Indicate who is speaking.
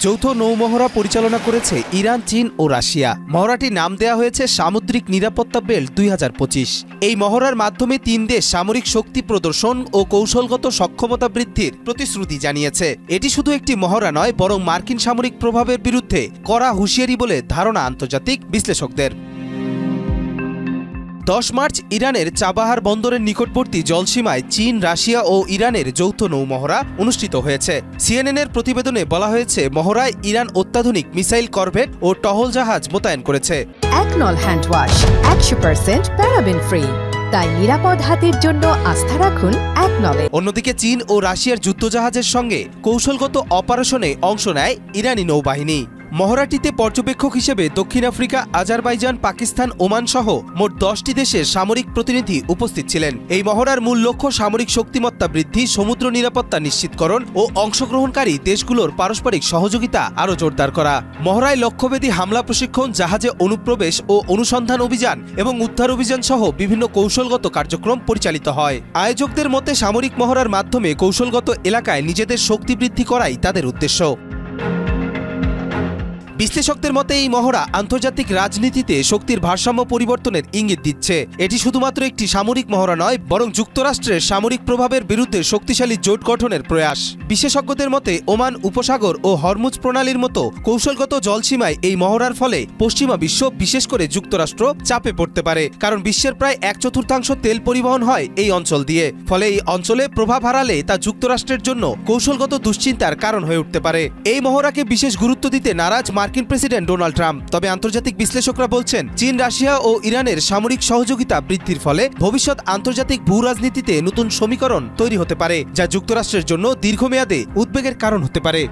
Speaker 1: যৌথ নৌমহড়া পরিচালনা করেছে ইরান, চীন ও রাশিয়া। মহড়াটির নাম দেয়া হয়েছে সামুদ্রিক নিরাপত্তা বেল্ট 2025। এই মহড়ার মাধ্যমে তিন দেশ সামরিক শক্তি প্রদর্শন ও কৌশলগত সক্ষমতা বৃদ্ধির প্রতিশ্রুতি জানিয়েছে। এটি শুধু একটি মহড়া নয়, বরং মার্কিন সামরিক প্রভাবের বিরুদ্ধে কড়া হুঁশিয়ারি বলে ধারণা আন্তর্জাতিক বিশ্লেষকদের। 10 মার্চ ইরানের চাবাহার বন্দরের নিকটবর্তী জলসীমায় চীন, রাশিয়া ও ইরানের যৌথ নৌমহড়া অনুষ্ঠিত হয়েছে। সিএনএনের প্রতিবেদনে বলা হয়েছে, মহড়ায় ইরান অত্যাধুনিক মিসাইল করভেট ও টহল জাহাজ মোতায়েন করেছে।
Speaker 2: একনল হ্যান্ড ওয়াশ 100% প্যারাবেন ফ্রি, তাই নিরাপদ হাতের জন্য আস্থা রাখুন একনলে।
Speaker 1: অন্যদিকে চীন ও রাশিয়ার যুদ্ধজাহাজের সঙ্গে কৌশলগত অপারেশনে অংশ নেয় ইরানি নৌবাহিনী। মহড়াটিতে পর্যবেক্ষক হিসেবে দক্ষিণ আফ্রিকা, আজারবাইজান, পাকিস্তান, ওমান সহ মোট 10টি দেশের সামরিক প্রতিনিধি উপস্থিত ছিলেন। এই মহড়ার মূল লক্ষ্য সামরিক শক্তিমত্তা বৃদ্ধি, সমুদ্র নিরাপত্তা নিশ্চিতকরণ ও অংশগ্রহণকারী দেশগুলোর পারস্পরিক সহযোগিতা আরও জোরদার করা। মহড়ায় লক্ষ্যভেদী হামলা প্রশিক্ষণ, জাহাজে অনুপ্রবেশ ও অনুসন্ধান অভিযান এবং উদ্ধার অভিযান সহ বিভিন্ন কৌশলগত কার্যক্রম পরিচালিত হয়। আয়োজকদের মতে, সামরিক মহড়ার মাধ্যমে কৌশলগত এলাকায় নিজেদের শক্তি বৃদ্ধি করাই তাদের উদ্দেশ্য। বিশ্লেষকদের মতে, এই মহড়া আন্তর্জাতিক রাজনীতিতে শক্তির ভারসাম্য পরিবর্তনের ইঙ্গিত দিচ্ছে। এটি শুধুমাত্র একটি সামরিক মহড়া নয়, বরং যুক্তরাষ্ট্রের সামরিক প্রভাবের বিরুদ্ধে শক্তিশালী জোট গঠনের প্রয়াস। বিশেষজ্ঞদের মতে, ওমান উপসাগর ও হরমুজ প্রণালীর মতো কৌশলগত জলসীমায় এই মহড়ার ফলে পশ্চিমা বিশ্ব, বিশেষ করে যুক্তরাষ্ট্র, চাপে পড়তে পারে। কারণ বিশ্বের প্রায় 1/4 তেল পরিবহন হয় এই অঞ্চল দিয়ে। ফলে এই অঞ্চলে প্রভাব হারালে তা যুক্তরাষ্ট্রের জন্য কৌশলগত দুশ্চিন্তার কারণ হয়ে উঠতে পারে। এই মহড়াকে বিশেষ গুরুত্ব দিতে নারাজ মার্কিন প্রেসিডেন্ট ডোনাল্ড ট্রাম্প। তবে আন্তর্জাতিক বিশ্লেষকরা বলছেন, চীন, রাশিয়া ও ইরানের সামরিক সহযোগিতা বৃদ্ধির ফলে ভবিষ্যৎ আন্তর্জাতিক ভূরাজনীতিতে নতুন সমীকরণ তৈরি হতে পারে, যা যুক্তরাষ্ট্রের জন্য দীর্ঘমেয়াদে উদ্বেগের কারণ হতে পারে।